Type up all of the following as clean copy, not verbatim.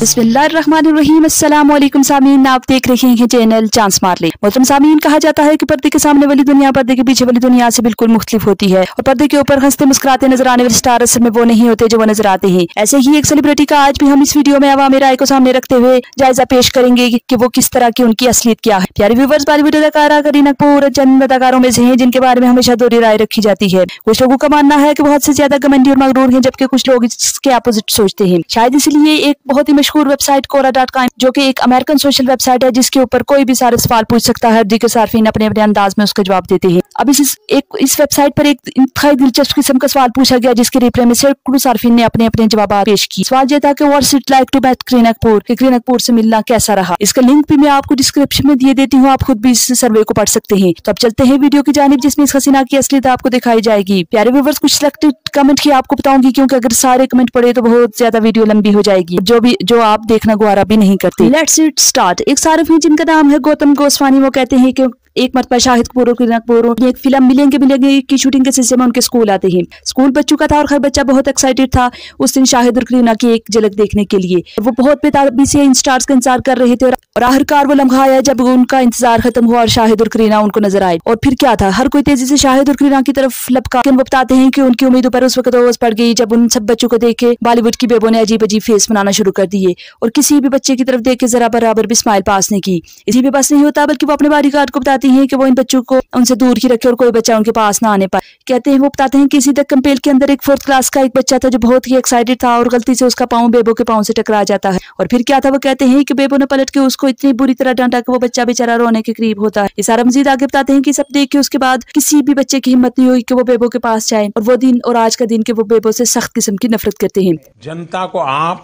बिस्मिल्लाहिर्रहमानिर्रहीम। अस्सलाम वालेकुम सामीन, आप देख रहे हैं चैनल चांस मार ले। मोहतरम सामीन, कहा जाता है कि पर्दे के सामने वाली दुनिया पर्दे के पीछे वाली दुनिया से बिल्कुल मुख्तलिफ होती है और पर्दे के ऊपर हंसते मुस्कुराते नजर आने वाले स्टार असल में वो नहीं होते जो वो नजर आते हैं। ऐसे ही एक सेलिब्रिटी का आज भी हम इस वीडियो में अवामी राय को सामने रखते हुए जायजा पेश करेंगे कि वो किस तरह की उनकी असलियत क्या है। प्यारे व्यूअर्स, बॉलीवुड अदाकारा करीना कपूर चंद अदाकारों में से हैं जिनके बारे में हमेशा दोहरी राय रखी जाती है। कुछ लोगों का मानना है कि बहुत से ज्यादा घमंडी और मगरूर हैं, जबकि कुछ लोग इसके अपोजिट सोचते हैं। शायद इसलिए एक बहुत ही मशहूर वेबसाइट Quora.com, जो कि एक अमेरिकन सोशल वेबसाइट है जिसके ऊपर कोई भी सारे सवाल पूछ सकता है, जिसके सार्फिन अपने अपने अंदाज में उसका जवाब देते हैं। अब इस वेबसाइट पर एक इंतहाई दिलचस्प किस्म का सवाल पूछा गया जिसके रिप्लाई में सैकड़ों सार्फिन ने अपने अपने जवाब पेश किए। सवाल यह था कि what's it like to meet Kareena Kapoor, Kareena Kapoor से मिलना कैसा रहा। इसका लिंक भी मैं आपको डिस्क्रिप्शन में दिए देती हूँ, आप खुद भी इस सर्वे को पढ़ सकते हैं। तो अब चलते हैं वीडियो की जानिब जिसमें इस हसीना की असलियत आपको दिखाई जाएगी। प्यारे व्यूअर्स, कुछ सिलेक्टेड कमेंट ही आपको बताऊंगी क्योंकि अगर सारे कमेंट पढ़े तो बहुत ज्यादा वीडियो लंबी हो जाएगी, जो आप देखना गवारा भी नहीं करते। Let's it start. एक सारिफ है जिनका नाम है गौतम गोस्वामी, वो कहते हैं कि एक मरतबा शाहिद कपूर और करीना कपूर एक फिल्म मिलेंगे की शूटिंग के सिलसिले में उनके स्कूल आते हैं। स्कूल बच चुका था और हर बच्चा बहुत एक्साइटेड था उस दिन शाहिद और करीना की एक झलक देखने के लिए। वो बहुत बेताबी से इन स्टार्स का इंतजार कर रहे थे और आखिरकार वो लम्हा आया जब उनका इंतजार खत्म हुआ और शाहिद और करीना उनको नजर आए। और फिर क्या था, हर कोई तेजी से शाहिद और करीना की तरफ लपका। वो बताते हैं कि उनकी उम्मीदों पर उस वक्त ओस पड़ गई जब उन सब बच्चों को देख के बॉलीवुड की बेबों ने अजीब अजीब फेस बनाना शुरू कर दिए और किसी भी बच्चे की तरफ देख के जरा बराबर भी स्माइल पास नहीं की। इसी पे बस नहीं होता बल्कि वो अपने बॉडीगार्ड को बताती हैं कि वो इन बच्चों को उनसे दूर ही रखे और कोई बच्चा उनके पास ना आने पाए। कहते हैं वो बताते हैं कि इसी दक्कन पेल के अंदर एक 4th क्लास का एक बच्चा था जो बहुत ही एक्साइटेड था और गलती से उसका पाँव बेबो के पाँव से टकरा जाता है। और फिर क्या था, वो कहते हैं कि बेबो ने पलट के उसको इतनी बुरी तरह डांटा कि वो बच्चा बेचारा रोने के करीब होता है। ये सारा मजीद आगे बताते हैं कि सब देख के उसके बाद किसी भी बच्चे की हिम्मत नहीं हुई कि वो बेबो के पास जाए और वो दिन और आज का दिन के वो बेबो से सख्त किस्म की नफरत करते हैं। जनता को आप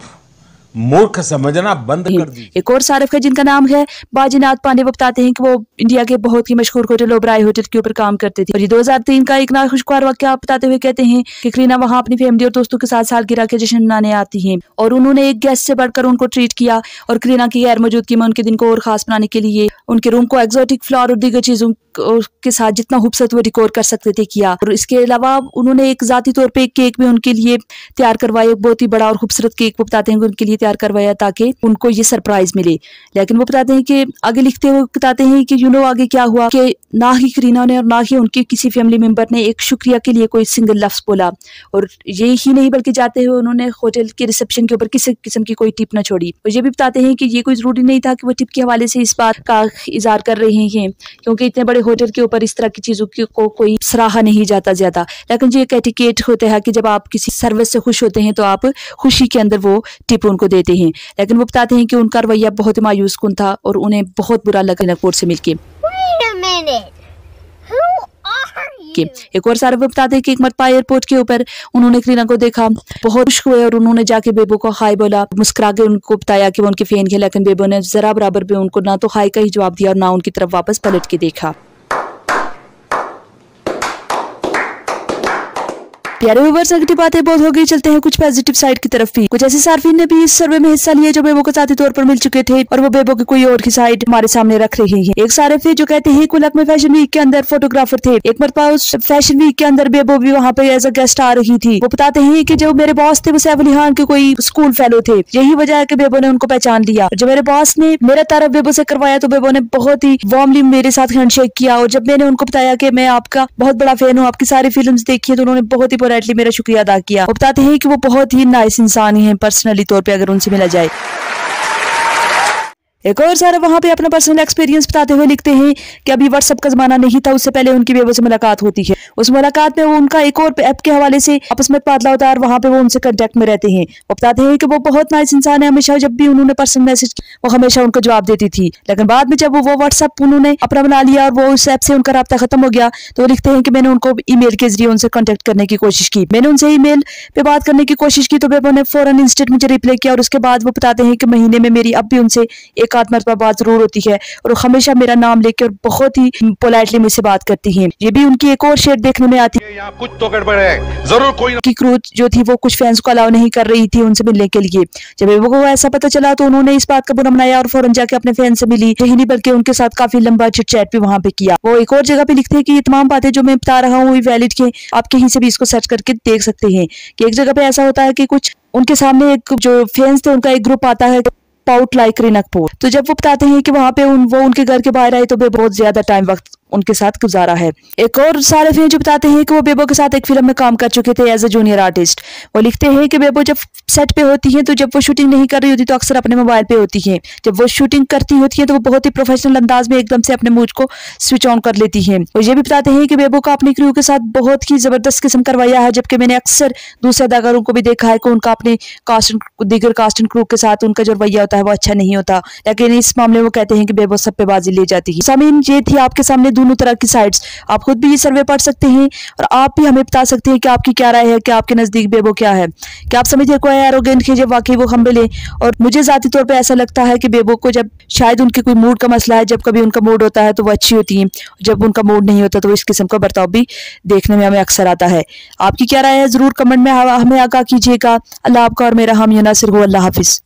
मूर्ख समझना बंद कर दीजिए। एक और सारिफ है जिनका नाम है बाजीनाथ पांडे, वो बताते हैं कि वो इंडिया के बहुत ही मशहूर होटल ओबराय होटल के ऊपर काम करते थे और ये 2003 का एक नाखुशगवार वाकया बताते हुए कहते हैं कि करीना वहां अपनी फैमिली और दोस्तों के साथ सालगिरह के जश्न मनाने आती हैं और उन्होंने एक गेस्ट से बढ़कर उनको ट्रीट किया और करीना की गैर मौजूदगी में उनके दिन को और खास बनाने के लिए उनके रूम को एक्सोटिक फ्लावर और दीगर चीजों के साथ जितना खूबसूरत वो डिकोर कर सकते थे किया। और इसके अलावा उन्होंने एक जाती तौर पे एक केक भी उनके लिए तैयार करवाया, बहुत ही बड़ा और खूबसूरत केक वो बताते हैं उनके लिए तैयार करवाया ताकि उनको ये सरप्राइज मिले। लेकिन वो बताते हैं कि आगे लिखते हुए बताते हैं कि आगे क्या हुआ कि ना ही करीना ने और ना ही उनके किसी फैमिली मेंबर ने एक शुक्रिया के लिए कोई सिंगल लफ्ज बोला और ये ही नहीं बल्कि जाते हुए उन्होंने होटल के रिसेप्शन के ऊपर किसी किस्म की कोई टिप न छोड़ी। और ये भी बताते हैं कि ये कोई जरूरी नहीं था कि वो टिप के हवाले से इस बात का इजहार कर रहे हैं क्योंकि इतने बड़े होटल के ऊपर इस तरह की चीजों को कोई सराहा नहीं जाता ज्यादा। लेकिन ये एक एटिकेट होता है कि जब आप किसी सर्विस से खुश होते हैं तो आप खुशी के अंदर वो टिप उनको देते हैं। लेकिन वो बताते हैं कि उनका रवैया बहुत ही मायूस कुन था और उन्हें बहुत बुरा लगा कपूर से मिलके। एक और सारा बताते हैं कि एक मरतबा एयरपोर्ट के ऊपर उन्होंने करीना को देखा, बहुत खुश हुए और उन्होंने जाके बेबो को हाय बोला, मुस्कुरा के उनको बताया कि वो उनके फैन है। लेकिन बेबो ने जरा बराबर भी उनको ना तो हाय का ही जवाब दिया और ना उनकी तरफ वापस पलट के देखा। प्यारे व्यूअर्स, अगली बातें बहुत हो गई, चलते हैं कुछ पॉजिटिव साइड की तरफ भी। कुछ ऐसे सार्फिन ने भी इस सर्वे में हिस्सा लिया जो बेबो को साथी तौर पर मिल चुके थे और वो बेबो की कोई और की साइड हमारे सामने रख रहे हैं। एक सारिफ है जो कहते हैं कुलक में फैशन वीक के अंदर फोटोग्राफर थे। एक मरतबा उस फैशन वीक के अंदर बेबो भी वहाँ पे एज अ गेस्ट आ रही थी। वो बताते हैं कि जो मेरे बॉस थे वो सैफ अली खान के कोई स्कूल फेलो थे, यही वजह है कि बेबो ने उनको पहचान लिया। जो मेरे बॉस ने मेरा तारफ बेबो से करवाया तो बेबो ने बहुत ही वार्मली मेरे साथ हैंडशेक किया और जब मैंने उनको बताया कि मैं आपका बहुत बड़ा फैन हूँ, आपकी सारी फिल्म देखी है, तो उन्होंने बहुत ही पोलाइटली मेरा शुक्रिया अदा किया। वो बताते हैं कि वो बहुत ही नाइस इंसान ही हैं पर्सनली तौर पे अगर उनसे मिला जाए। एक और सारा वहां पे अपना पर्सनल एक्सपीरियंस बताते हुए लिखते हैं कि अभी व्हाट्सएप का जमाना नहीं था, उससे पहले उनकी बेबो से मुलाकात होती है। उस मुलाकात में वो उनका एक और ऐप के हवाले से आपस में तबादला होता है और वहां पे वो उनसे कांटेक्ट में रहते हैं। वो बताते हैं कि वो बहुत नाइस इंसान है, हमेशा जब भी उन्होंने पर्सनल मैसेज वो हमेशा उनको जवाब देती थी। लेकिन बाद में जब वो व्हाट्सएप उन्होंने अपना बना लिया और वो उस ऐप से उनका राब्ता खत्म हो गया तो वो लिखते हैं कि मैंने उनको ईमेल के जरिए उनसे कॉन्टेक्ट करने की कोशिश की। मैंने उनसे ईमेल पे बात करने की कोशिश की तो बेबो ने फौरन इंस्टेंट मुझे रिप्लाई किया और उसके बाद वो बताते हैं कि महीने में मेरी अब भी उनसे एक एकाध मरतबा बात जरूर होती है और हमेशा मेरा नाम लेके और बहुत ही पोलाइटली मुझसे बात करती हैं। ये भी उनकी एक और शेर देखने में आती है, यहाँ कुछ तो गड़बड़ है, जरूर कोई की क्रू जो थी वो कुछ फैंस को अलाउ नहीं कर रही थी उनसे मिलने के लिए। जब बेबो को ऐसा पता चला तो उन्होंने इस बात का बुरा मनाया और फौरन जाके अपने फैन से मिली। यही नहीं बल्कि उनके साथ काफी लंबा चिट चैट भी वहां पे किया। वो एक और जगह पे लिखते हैं कि ये तमाम बातें जो मैं बता रहा हूँ वैलिड के, आप कहीं से भी इसको सर्च करके देख सकते हैं कि एक जगह पे ऐसा होता है कि कुछ उनके सामने एक जो फैंस थे उनका एक ग्रुप आता है पाउट लाइक रिनकपुर। तो जब वो बताते हैं कि वहां पे वो उनके घर के बाहर आए तो वे बहुत ज्यादा टाइम वक्त उनके साथ गुजारा है। एक और सारे फैन जो बताते हैं कि वो बेबो के साथ एक फिल्म में काम कर चुके थे एज ए जूनियर आर्टिस्ट। वो लिखते हैं कि बेबो जब सेट पे होती है तो जब वो शूटिंग नहीं कर रही होती तो अक्सर अपने मोबाइल पे होती है। जब वो शूटिंग करती होती है तो वो बहुत ही प्रोफेशनल अंदाज में एकदम से अपने मूड को स्विच ऑन कर लेती है। वो ये भी बताते हैं कि बेबो का अपनी क्रू के साथ बहुत ही जबरदस्त किस्म करवाया है, जबकि मैंने अक्सर दूसरे अदाकारों को भी देखा है कि उनका अपने दीगर कास्ट एंड क्रू के साथ उनका जो रवैया होता है वो अच्छा नहीं होता, लेकिन इस मामले में वो कहते हैं कि बेबो सब पे बाजी ले जाती है। सामीन, ये थी आपके सामने दोनों तरह की साइड्स। आप खुद भी ये सर्वे पढ़ सकते हैं और आप भी हमें बता सकते हैं कि आपकी क्या राय है, कि आपके नजदीक बेबो क्या है। क्या आप समझते हैं कोई एरोगेंट है जब वाकई वो हम्बल है? और मुझे जाती तौर पे ऐसा लगता है कि बेबो को जब शायद उनके कोई मूड का मसला है, जब कभी उनका मूड होता है तो वो अच्छी होती है, जब उनका मूड नहीं होता तो वो इस किस्म का बर्ताव भी देखने में हमें अक्सर आता है। आपकी क्या राय है जरूर कमेंट में हमें आगाह कीजिएगा। अल्लाह आपका और मेरा हामी नासिर हो। अल्लाह हाफिज।